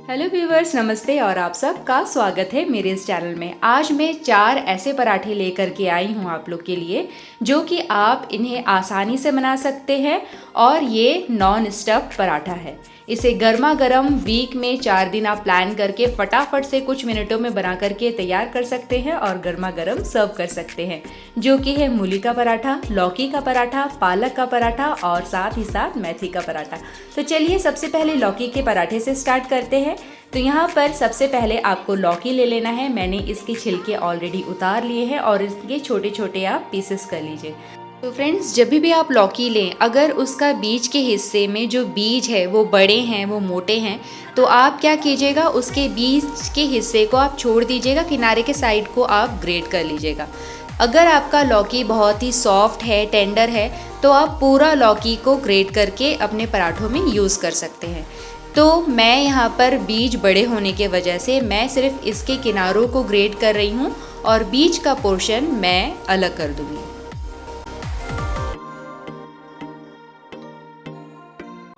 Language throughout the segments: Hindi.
हेलो व्यूवर्स, नमस्ते और आप सबका स्वागत है मेरे इस चैनल में। आज मैं 4 ऐसे पराठे लेकर के आई हूँ आप लोग के लिए जो कि आप इन्हें आसानी से बना सकते हैं। और ये नॉन स्टफ्ड पराठा है। इसे गर्मा गर्म वीक में 4 दिन आप प्लान करके फटाफट से कुछ मिनटों में बना करके तैयार कर सकते हैं और गर्मा गर्म सर्व कर सकते हैं, जो कि है मूली का पराठा, लौकी का पराठा, पालक का पराठा और साथ ही साथ मेथी का पराठा। तो चलिए सबसे पहले लौकी के पराठे से स्टार्ट करते हैं। तो यहाँ पर सबसे पहले आपको लौकी ले लेना है। मैंने इसके छिलके ऑलरेडी उतार लिए हैं और इसके छोटे छोटे आप पीसेस कर लीजिए। तो फ्रेंड्स, जब भी आप लौकी लें, अगर उसका बीज के हिस्से में जो बीज है वो बड़े हैं, वो मोटे हैं, तो आप क्या कीजिएगा, उसके बीज के हिस्से को आप छोड़ दीजिएगा, किनारे के साइड को आप ग्रेट कर लीजिएगा। अगर आपका लौकी बहुत ही सॉफ्ट है, टेंडर है, तो आप पूरा लौकी को ग्रेट करके अपने पराठों में यूज़ कर सकते हैं। तो मैं यहाँ पर बीज बड़े होने के वजह से मैं सिर्फ इसके किनारों को ग्रेट कर रही हूँ और बीज का पोर्शन मैं अलग कर दूँगी।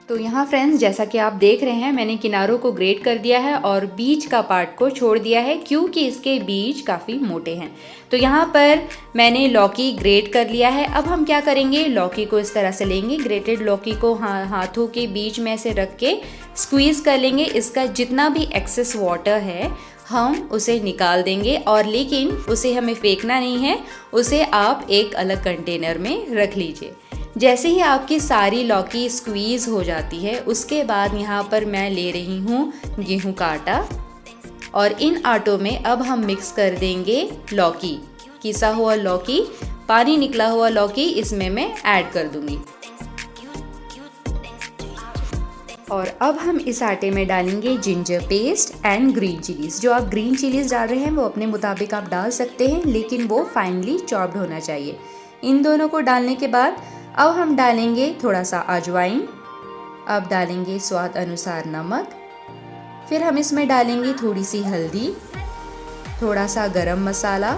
तो यहाँ फ्रेंड्स, जैसा कि आप देख रहे हैं, मैंने किनारों को ग्रेट कर दिया है और बीज का पार्ट को छोड़ दिया है क्योंकि इसके बीज काफ़ी मोटे हैं। तो यहाँ पर मैंने लौकी ग्रेट कर लिया है। अब हम क्या करेंगे, लौकी को इस तरह से लेंगे, ग्रेटेड लौकी को हाथों के बीच में से रख के स्क्वीज़ कर लेंगे। इसका जितना भी एक्सेस वाटर है हम उसे निकाल देंगे, और लेकिन उसे हमें फेंकना नहीं है, उसे आप एक अलग कंटेनर में रख लीजिए। जैसे ही आपकी सारी लौकी स्क्वीज़ हो जाती है, उसके बाद यहाँ पर मैं ले रही हूँ गेहूं का आटा, और इन आटों में अब हम मिक्स कर देंगे लौकी, किसा हुआ लौकी, पानी निकला हुआ लौकी इसमें मैं ऐड कर दूँगी। और अब हम इस आटे में डालेंगे ginger paste and green chillies. जो आप ग्रीन चिलीज़ डाल रहे हैं वो अपने मुताबिक आप डाल सकते हैं, लेकिन वो फाइनली चॉप्ड होना चाहिए। इन दोनों को डालने के बाद अब हम डालेंगे थोड़ा सा अजवाइन, अब डालेंगे स्वाद अनुसार नमक, फिर हम इसमें डालेंगे थोड़ी सी हल्दी, थोड़ा सा गरम मसाला,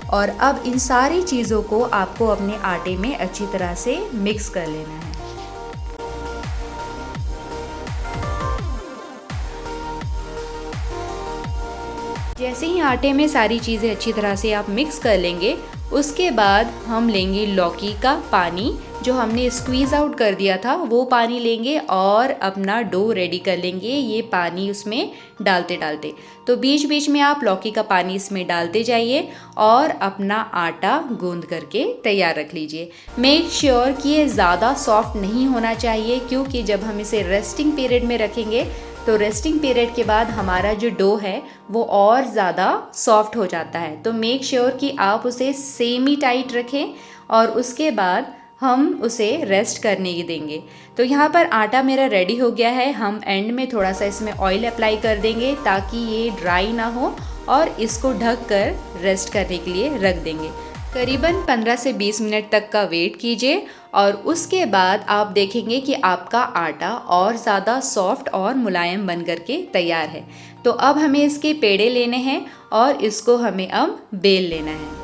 और अब इन सारी चीज़ों को आपको अपने आटे में अच्छी तरह से मिक्स कर लेना है। जैसे ही आटे में सारी चीज़ें अच्छी तरह से आप मिक्स कर लेंगे, उसके बाद हम लेंगे लौकी का पानी, जो हमने स्क्वीज़ आउट कर दिया था वो पानी लेंगे और अपना डो रेडी कर लेंगे, ये पानी उसमें डालते डालते। तो बीच बीच में आप लौकी का पानी इसमें डालते जाइए और अपना आटा गूंद करके तैयार रख लीजिए। मेक श्योर कि ये ज़्यादा सॉफ्ट नहीं होना चाहिए, क्योंकि जब हम इसे रेस्टिंग पीरियड में रखेंगे तो रेस्टिंग पीरियड के बाद हमारा जो डो है वो और ज़्यादा सॉफ्ट हो जाता है। तो मेक श्योर कि आप उसे सेमी टाइट रखें और उसके बाद हम उसे रेस्ट करने देंगे। तो यहाँ पर आटा मेरा रेडी हो गया है। हम एंड में थोड़ा सा इसमें ऑयल अप्लाई कर देंगे ताकि ये ड्राई ना हो, और इसको ढक कर रेस्ट करने के लिए रख देंगे। करीबन 15 से 20 मिनट तक का वेट कीजिए और उसके बाद आप देखेंगे कि आपका आटा और ज़्यादा सॉफ्ट और मुलायम बन करके तैयार है। तो अब हमें इसके पेड़े लेने हैं और इसको हमें अब बेल लेना है।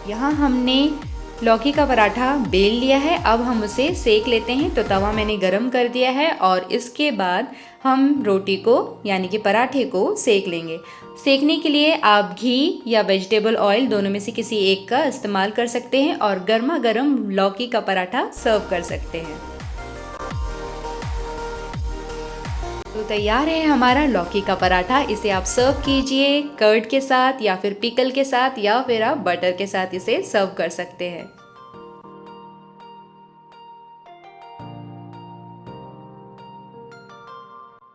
यहाँ हमने लौकी का पराठा बेल लिया है, अब हम उसे सेक लेते हैं। तो तवा मैंने गरम कर दिया है और इसके बाद हम रोटी को यानी कि पराठे को सेक लेंगे। सेकने के लिए आप घी या वेजिटेबल ऑयल दोनों में से किसी एक का इस्तेमाल कर सकते हैं और गर्मा गर्म लौकी का पराठा सर्व कर सकते हैं। तो तैयार है हमारा लौकी का पराठा। इसे आप सर्व कीजिए कर्ड के साथ या फिर पिकल के साथ, या फिर आप बटर के साथ इसे सर्व कर सकते हैं।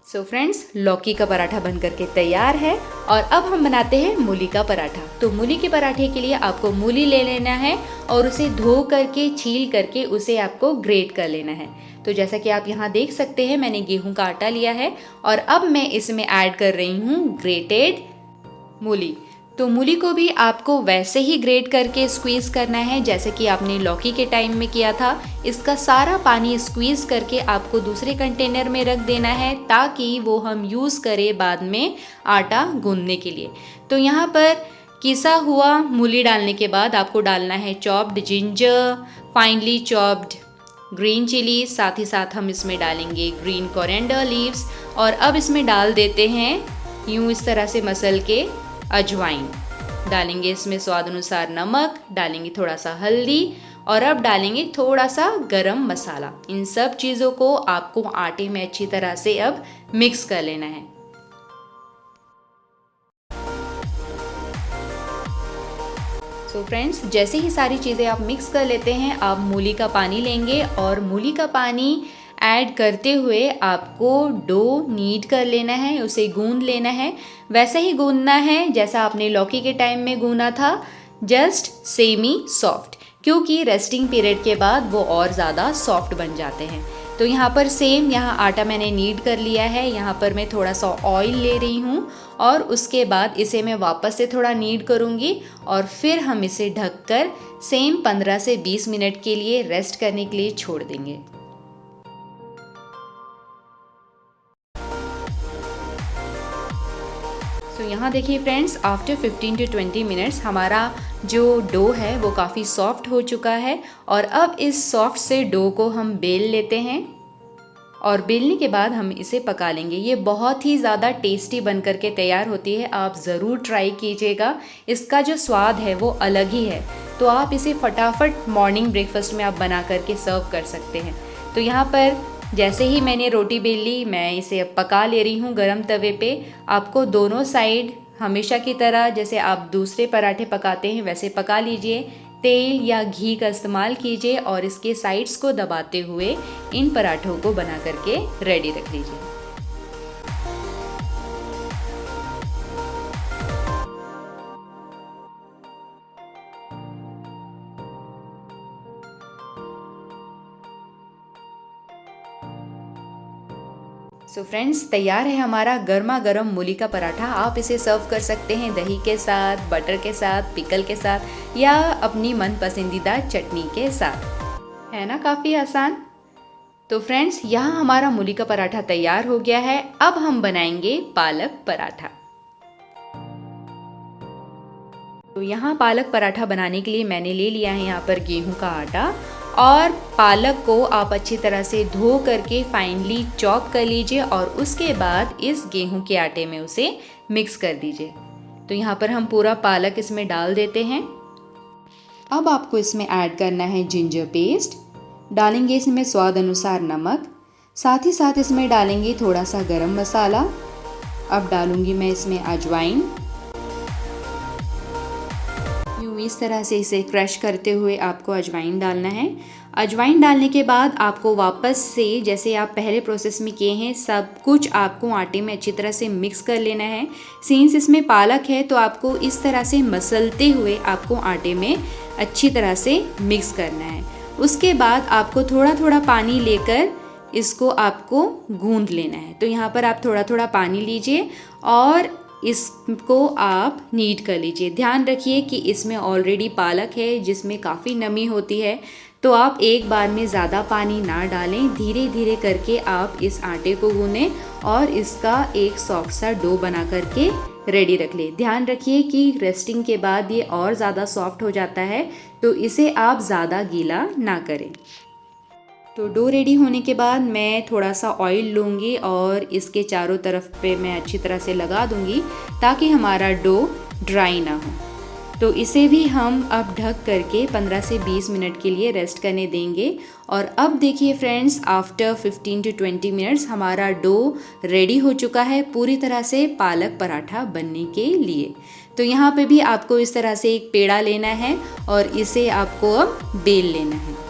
सो फ्रेंड्स, लौकी का पराठा बनकर के तैयार है और अब हम बनाते हैं मूली का पराठा। तो मूली के पराठे के लिए आपको मूली ले लेना है और उसे धो करके छील करके उसे आपको ग्रेट कर लेना है। तो जैसा कि आप यहाँ देख सकते हैं, मैंने गेहूं का आटा लिया है और अब मैं इसमें ऐड कर रही हूँ ग्रेटेड मूली। तो मूली को भी आपको वैसे ही ग्रेट करके स्क्वीज़ करना है जैसे कि आपने लौकी के टाइम में किया था। इसका सारा पानी स्क्वीज़ करके आपको दूसरे कंटेनर में रख देना है ताकि वो हम यूज़ करें बाद में आटा गूंदने के लिए। तो यहाँ पर किसा हुआ मूली डालने के बाद आपको डालना है chopped ginger, finally chopped green chilli, साथ ही साथ हम इसमें डालेंगे ग्रीन कोरिएंडर लीव्स और अब इसमें डाल देते हैं यूँ इस तरह से मसल के अजवाइन। डालेंगे इसमें स्वाद अनुसार नमक, डालेंगे थोड़ा सा हल्दी और अब डालेंगे थोड़ा सा गरम मसाला। इन सब चीज़ों को आपको आटे में अच्छी तरह से अब मिक्स कर लेना है। सो फ्रेंड्स, जैसे ही सारी चीज़ें आप मिक्स कर लेते हैं, आप मूली का पानी लेंगे और मूली का पानी ऐड करते हुए आपको डो नीड कर लेना है, उसे गूंद लेना है। वैसे ही गूंदना है जैसा आपने लौकी के टाइम में गूंदा था, जस्ट सेमी सॉफ्ट, क्योंकि रेस्टिंग पीरियड के बाद वो और ज़्यादा सॉफ्ट बन जाते हैं। तो यहाँ पर सेम यहाँ आटा मैंने नीड कर लिया है। यहाँ पर मैं थोड़ा सा ऑयल ले रही हूँ और उसके बाद इसे मैं वापस से थोड़ा नीड करूँगी और फिर हम इसे ढककर सेम 15 से 20 मिनट के लिए रेस्ट करने के लिए छोड़ देंगे। तो यहाँ देखिए फ्रेंड्स, आफ्टर 15 to 20 मिनट्स हमारा जो डो है वो काफ़ी सॉफ्ट हो चुका है और अब इस सॉफ्ट से डो को हम बेल लेते हैं और बेलने के बाद हम इसे पका लेंगे। ये बहुत ही ज़्यादा टेस्टी बन करके तैयार होती है, आप ज़रूर ट्राई कीजिएगा। इसका जो स्वाद है वो अलग ही है। तो आप इसे फटाफट मॉर्निंग ब्रेकफास्ट में आप बना करके सर्व कर सकते हैं। तो यहाँ पर जैसे ही मैंने रोटी बेल ली, मैं इसे अब पका ले रही हूँ गरम तवे पे। आपको दोनों साइड हमेशा की तरह जैसे आप दूसरे पराठे पकाते हैं वैसे पका लीजिए। तेल या घी का इस्तेमाल कीजिए और इसके साइड्स को दबाते हुए इन पराठों को बना करके रेडी रख लीजिए। सो फ्रेंड्स, तैयार है हमारा गर्मा गर्म मूली का पराठा। आप इसे सर्व कर सकते हैं दही के साथ, बटर के साथ, पिकल के साथ या अपनी मन पसंदीदा चटनी के साथ। है ना काफ़ी आसान। तो फ्रेंड्स, यहाँ हमारा मूली का पराठा तैयार हो गया है। अब हम बनाएंगे पालक पराठा। तो यहाँ पालक पराठा बनाने के लिए मैंने ले लिया है यहाँ पर गेहूं का आटा और पालक को आप अच्छी तरह से धो करके फाइनली चॉप कर लीजिए और उसके बाद इस गेहूं के आटे में उसे मिक्स कर दीजिए। तो यहाँ पर हम पूरा पालक इसमें डाल देते हैं। अब आपको इसमें ऐड करना है जिंजर पेस्ट, डालेंगे इसमें स्वाद अनुसार नमक, साथ ही साथ इसमें डालेंगे थोड़ा सा गरम मसाला। अब डालूंगी मैं इसमें अजवाइन। इस तरह से इसे क्रश करते हुए आपको अजवाइन डालना है। अजवाइन डालने के बाद आपको वापस से जैसे आप पहले प्रोसेस में किए हैं सब कुछ आपको आटे में अच्छी तरह से मिक्स कर लेना है। सिंस इसमें पालक है तो आपको इस तरह से मसलते हुए आपको आटे में अच्छी तरह से मिक्स करना है। उसके बाद आपको थोड़ा थोड़ा पानी लेकर इसको आपको गूंद लेना है। तो यहाँ पर आप थोड़ा थोड़ा पानी लीजिए और इसको आप नीड कर लीजिए। ध्यान रखिए कि इसमें ऑलरेडी पालक है जिसमें काफ़ी नमी होती है, तो आप एक बार में ज़्यादा पानी ना डालें, धीरे धीरे करके आप इस आटे को गूंदें और इसका एक सॉफ्ट सा डो बना करके रेडी रख लें। ध्यान रखिए कि रेस्टिंग के बाद ये और ज़्यादा सॉफ्ट हो जाता है, तो इसे आप ज़्यादा गीला ना करें। तो डो रेडी होने के बाद मैं थोड़ा सा ऑयल लूँगी और इसके चारों तरफ पे मैं अच्छी तरह से लगा दूँगी ताकि हमारा डो ड्राई ना हो। तो इसे भी हम अब ढक करके 15 से 20 मिनट के लिए रेस्ट करने देंगे। और अब देखिए फ्रेंड्स, आफ्टर 15 to 20 मिनट्स हमारा डो रेडी हो चुका है पूरी तरह से पालक पराठा बनने के लिए। तो यहाँ पे भी आपको इस तरह से एक पेड़ा लेना है और इसे आपको अब बेल लेना है।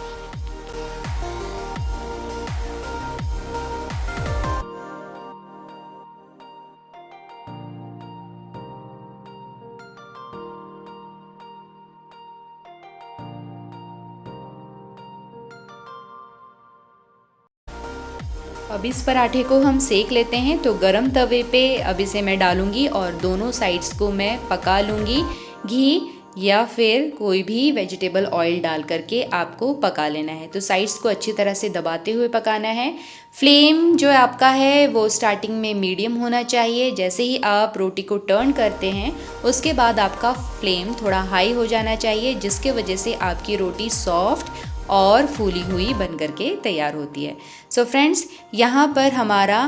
अब इस पराठे को हम सेक लेते हैं। तो गरम तवे पे अब इसे मैं डालूंगी और दोनों साइड्स को मैं पका लूँगी। घी या फिर कोई भी वेजिटेबल ऑयल डाल करके आपको पका लेना है। तो साइड्स को अच्छी तरह से दबाते हुए पकाना है। फ्लेम जो आपका है वो स्टार्टिंग में मीडियम होना चाहिए। जैसे ही आप रोटी को टर्न करते हैं उसके बाद आपका फ्लेम थोड़ा हाई हो जाना चाहिए, जिसके वजह से आपकी रोटी सॉफ्ट और फूली हुई बन करके तैयार होती है। सो फ्रेंड्स, यहाँ पर हमारा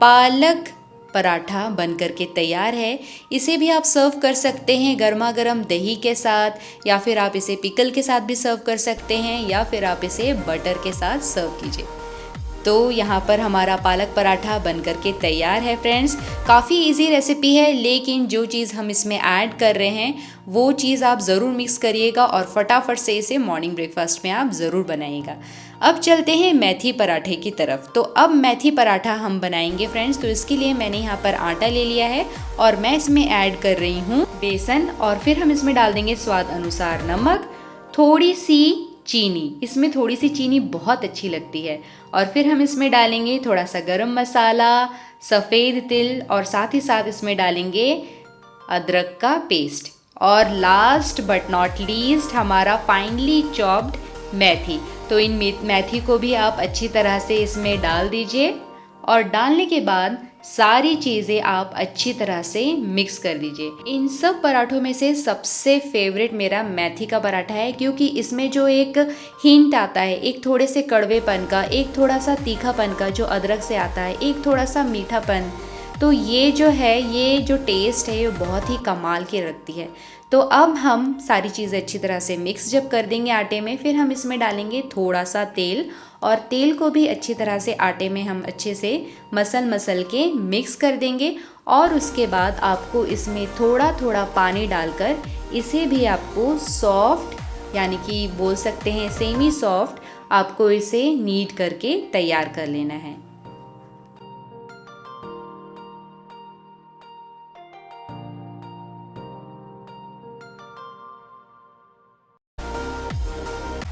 पालक पराठा बन करके तैयार है। इसे भी आप सर्व कर सकते हैं गर्मा गर्म दही के साथ, या फिर आप इसे पिकल के साथ भी सर्व कर सकते हैं, या फिर आप इसे बटर के साथ सर्व कीजिए। तो यहाँ पर हमारा पालक पराठा बन करके तैयार है फ्रेंड्स। काफ़ी इजी रेसिपी है, लेकिन जो चीज़ हम इसमें ऐड कर रहे हैं वो चीज़ आप ज़रूर मिक्स करिएगा और फटाफट से इसे मॉर्निंग ब्रेकफास्ट में आप ज़रूर बनाइएगा। अब चलते हैं मेथी पराठे की तरफ। तो अब मेथी पराठा हम बनाएंगे फ्रेंड्स। तो इसके लिए मैंने यहाँ पर आटा ले लिया है और मैं इसमें ऐड कर रही हूँ बेसन, और फिर हम इसमें डाल देंगे स्वाद अनुसार नमक, थोड़ी सी चीनी। इसमें थोड़ी सी चीनी बहुत अच्छी लगती है। और फिर हम इसमें डालेंगे थोड़ा सा गरम मसाला, सफ़ेद तिल, और साथ ही साथ इसमें डालेंगे अदरक का पेस्ट, और लास्ट बट नॉट लीस्ट हमारा फाइनली चॉप्ड मेथी। तो इन मेथी को भी आप अच्छी तरह से इसमें डाल दीजिए, और डालने के बाद सारी चीज़ें आप अच्छी तरह से मिक्स कर दीजिए। इन सब पराठों में से सबसे फेवरेट मेरा मेथी का पराठा है, क्योंकि इसमें जो एक हिंट आता है, एक थोड़े से कड़वेपन का, एक थोड़ा सा तीखापन का जो अदरक से आता है, एक थोड़ा सा मीठापन, तो ये जो है, ये जो टेस्ट है ये बहुत ही कमाल की रखती है। तो अब हम सारी चीज़ें अच्छी तरह से मिक्स जब कर देंगे आटे में, फिर हम इसमें डालेंगे थोड़ा सा तेल, और तेल को भी अच्छी तरह से आटे में हम अच्छे से मसल के मिक्स कर देंगे। और उसके बाद आपको इसमें थोड़ा थोड़ा पानी डालकर इसे भी आपको सॉफ्ट, यानी कि बोल सकते हैं सेमी सॉफ्ट, आपको इसे नीड करके तैयार कर लेना है।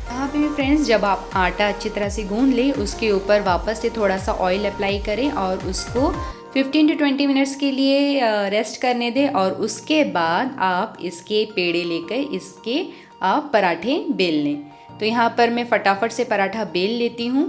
यहाँ पे फ्रेंड्स, जब आप आटा अच्छी तरह से गूंद लें, उसके ऊपर वापस से थोड़ा सा ऑयल अप्लाई करें और उसको 15 to 20 मिनट्स के लिए रेस्ट करने दें। और उसके बाद आप इसके पेड़े लेकर इसके आप पराठे बेल लें। तो यहाँ पर मैं फटाफट से पराठा बेल लेती हूँ।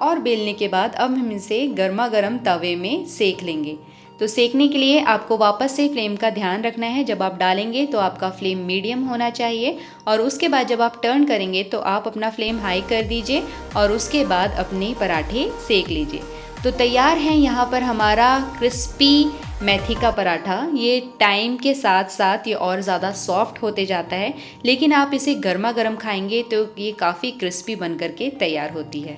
और बेलने के बाद अब हम इसे गर्मा गर्म तवे में सेक लेंगे। तो सेकने के लिए आपको वापस से फ्लेम का ध्यान रखना है। जब आप डालेंगे तो आपका फ्लेम मीडियम होना चाहिए, और उसके बाद जब आप टर्न करेंगे तो आप अपना फ्लेम हाई कर दीजिए, और उसके बाद अपने पराठे सेक लीजिए। तो तैयार है यहाँ पर हमारा क्रिस्पी मेथी का पराठा। ये टाइम के साथ साथ ये और ज़्यादा सॉफ्ट होते जाता है, लेकिन आप इसे गर्मा गर्म खाएंगे तो ये काफ़ी क्रिस्पी बन करके तैयार होती है।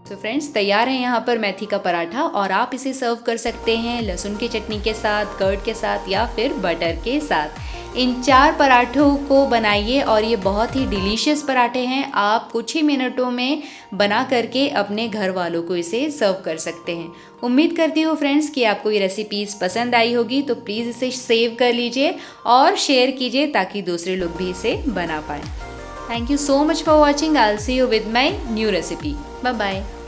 तो फ्रेंड्स, तैयार है यहाँ पर मेथी का पराठा, और आप इसे सर्व कर सकते हैं लहसुन की चटनी के साथ, कर्ड के साथ, या फिर बटर के साथ। इन 4 पराठों को बनाइए, और ये बहुत ही डिलीशियस पराठे हैं। आप कुछ ही मिनटों में बना करके अपने घर वालों को इसे सर्व कर सकते हैं। उम्मीद करती हूँ फ्रेंड्स कि आपको ये रेसिपीज़ पसंद आई होगी। तो प्लीज़ इसे सेव कर लीजिए और शेयर कीजिए, ताकि दूसरे लोग भी इसे बना पाएँ। Thank you so much for watching. I'll see you with my new recipe. Bye bye.